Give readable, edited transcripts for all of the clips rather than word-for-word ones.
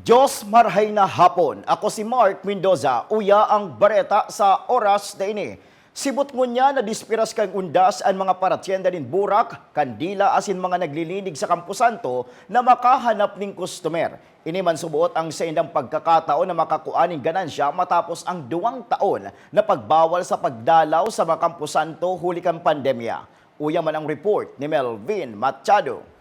Diyos marhay na hapon. Ako si Mark Mendoza, uya ang bareta sa oras na ini. Sibot ngunya na dispiras kang undas ang mga paratyenda nin Burak, Kandila asin mga naglilinig sa Camposanto na makahanap ning customer. Ini man subuot ang sa indang pagkakataon na makakuaning ganansya matapos ang 2 taon na pagbawal sa pagdalaw sa mga Camposanto huli kang pandemya. Uya man ang report ni Melvin Machado.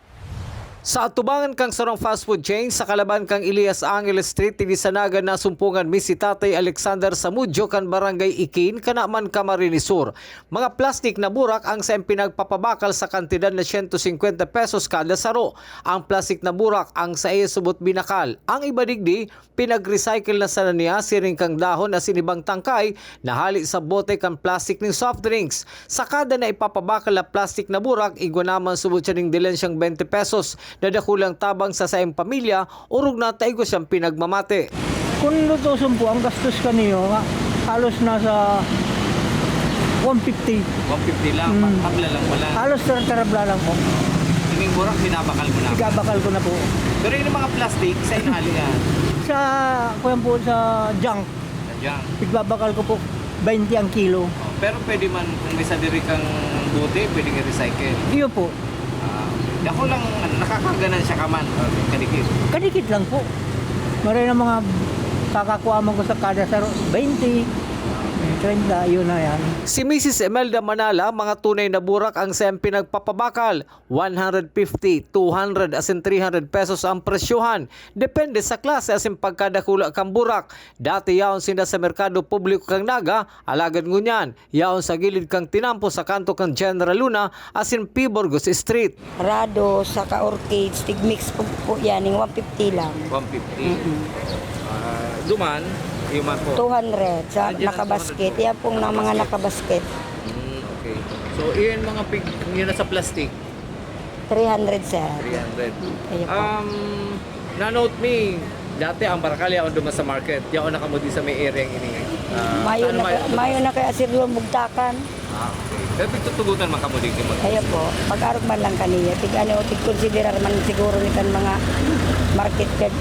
Sa atubangan kang sarong fast food chain sa kalaban kang Elias Angel Street tinisanagan na sumpungan mi si Tatay Alexander Samudjo kan Barangay Ikin kanaman Camarines Sur. Mga plastik na burak ang sa pinagpapabakal sa kantidad na 150 pesos kada saro. Ang plastik na burak ang sa iya subot binakal. Ang iba digdi pinag-recycle na sana niya siring kang dahon na sinibang tangkay na hali sa bote kang plastik ng soft drinks. Sa kada na ipapabakal na plastik na burak igwa naman subot siya ng dilen siyang 20 pesos. Dadakulang tabang sa sayang pamilya, urog na taigo siyang pinagmamate. Kung lutusin po, ang gastos kaniyo, halos nasa 150. 150 lang, habla lang pala. Halos tarabla lang po. Timing burak, binabakal mo na. Igabakal ko na po. Pero yung mga plastic, sa inhali yan. Sa, kuyan po, sa junk, Nandiyan. igbabakal ko po 20 ang kilo. Pero pwede man, kung may sadiri kang bote, pwede i-recycle. Iyo po, Ako lang, nakakaganan siya kaman. Kadikit. kadikit lang po. Maray na mga kakakuha mo ko sa kada saro, 20, 30, yun na yan. Si Mrs. Emelda Manala, mga tunay na burak ang siyang pinagpapabakal. 150, 200 asin 300 pesos ang presyohan. Depende sa klase asin pagkadakula kang burak. Dati yaon sinda sa merkado publiko kang naga, alagad ngunyan. Yaon sa gilid kang tinampo sa kanto kang General Luna asin P. Burgos Street. Rado, saka orchid, stig mix po yan, yung 150 lang. 150. Duman, yung po. 200 sa Nandiyan ang nakabasket. Yan pong ng mga nakabasket. Okay. So, yun mga pig, yun na sa plastic. 300 sir. 300. Ayun po. Na-note me, dati ang barakal yaon duman sa market. Yaon na kamo di sa may area ini. Mayo na kaya sir yung bugtakan. Okay. Pero pagtutugutan man kamo di mag. Ayun po. Pag-arog man lang kaniya. Tig considerar man siguro ni kan mga market card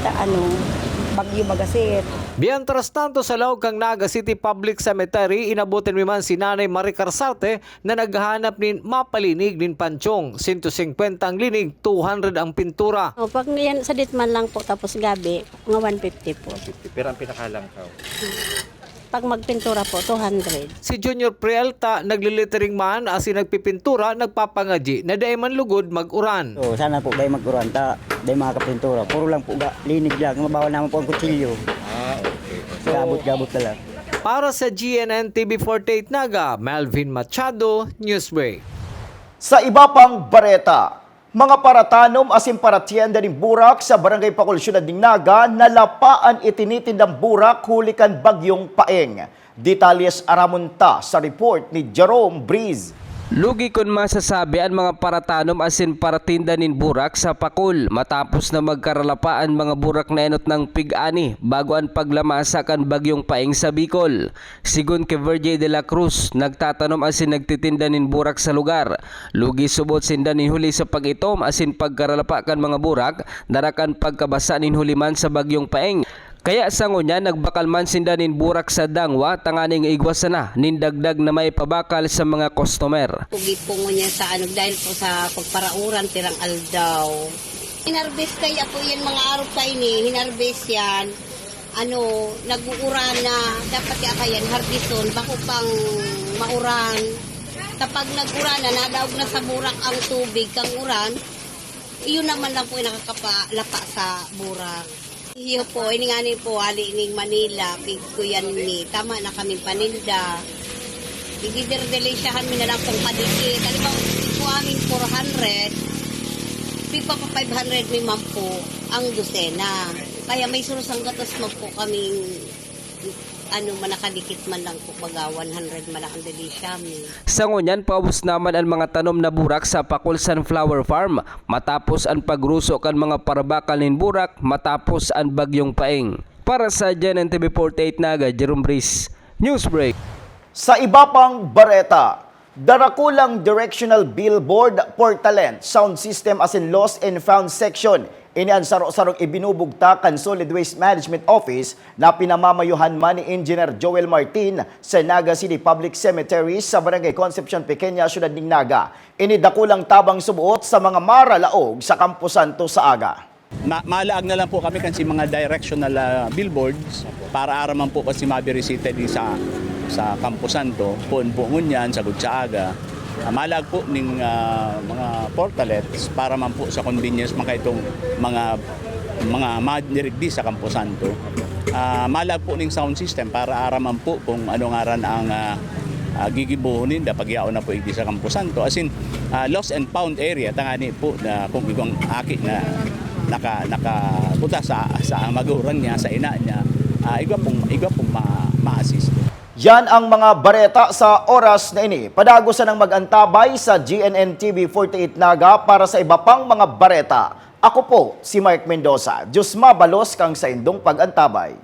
bagyo magasit. Mientras tanto sa loob kang Naga City Public Cemetery, inabutin man si Nanay Marie Carsarte na naghahanap nin mapalinig nin panchong. 150 ang linig, 200 ang pintura. O, pag yan sa ditman lang po, tapos gabi, mga 150 po. 150, pero ang pinakalang ka. Pag magpintura po, 200. Si Junior Prialta naglilittering man asin nagpipintura, nagpapangaji na daay man lugod mag-uran. So, sana po dahil mag-uran, dahil mga kapintura. Puro lang po, linig lang, mabawal naman po ang kutsilyo. Okay. Gabot-gabot na lang. Para sa GNN TV48 Naga, Melvin Machado, Newsbreak. Sa iba pang bareta, mga paratanom asin paratyenda ng Burak sa Barangay Pakul Syudad ng Naga nalapaan itinitindang burak hulikan bagyong paeng. Detalles aramunta sa report ni Jerome Breeze. Lugi kon masasabi ang mga paratanom asin paratinda nin burak sa Pakul matapos na magkaralapaan mga burak na enot ng pig-ani bago ang paglamasa kan bagyong paeng sa Bicol. Sigun kay Virgie de la Cruz, nagtatanom asin nagtitinda nin burak sa lugar. Lugi subot sinda nin huli sa pagitom asin pagkaralapa kan mga burak darakan pagkabasa nin huliman sa bagyong paeng. Kaya sa ngunya nagbakal man sinda nin burak sa dangwa tanganing igwasan na nin dagdag na may pabakal sa mga customer. Pugi-pungo niya sa dahil po sa pagparauran tirang aldaw. Hinarbest kaya po yan mga araw pa ini, hinarbest yan. Nag-uuran na, dapat yan harbison, bako pang mauran. Kapag nag-uran na, nadaog na sa burak ang tubig kang uran, iyon naman lang po nakakapalapa sa burak. Iyo po, ini nga po, hali ning Manila, pig ko yan ni, tama na kami paninda. Ididirdelisyahan mi na lang pong kadikit. Halimbawa, po aming 400, pig pa 500 mi man po ang dosena. Kaya may surusang gatos man po kaming, manakadikit man lang po baga 100 man lang ang delisya mi. Sa ngunyan, paubos naman ang mga tanom na burak sa Pakul Sunflower Farm matapos ang pagruso kan mga parabakal nin burak matapos ang bagyong paeng. Para sa GNN TV48 Naga, Jerome Breeze, Newsbreak. Sa iba pang bareta, darakulang directional billboard for talent, sound system asin lost and found section Ini ang sarok-sarok ibinubugta kan Solid Waste Management Office na pinamamayuhan man ni Engineer Joel Martin sa Naga City Public Cemetery sa Barangay Concepcion Pequeña, Syudad ng Naga. Ini dakulang tabang subuot sa mga maralaog sa Camposanto sa aga. Malaag na lang po kami kasi mga directional billboards para araman po kasi mabirisita di sa Camposanto, Puon-Puon yan, sa Gutsaaga. Malag po ng mga portalets para man po sa convenience mga itong mga madirigdi sa Camposanto. Malag po ng sound system para araman po kung ano ngaran ang gigibuhunin da pagyaon na po igdi sa Camposanto. As in, lost and found area, tangani po na kung igong aki na nakapunta sa maguran niya, sa ina niya, igwa pong ma-assist. Yan ang mga bareta sa oras na ini. Padagosan ang mag-antabay sa GNN TV 48 Naga para sa iba pang mga bareta. Ako po si Mark Mendoza. Diyos mabalos kang sa indong pag-antabay.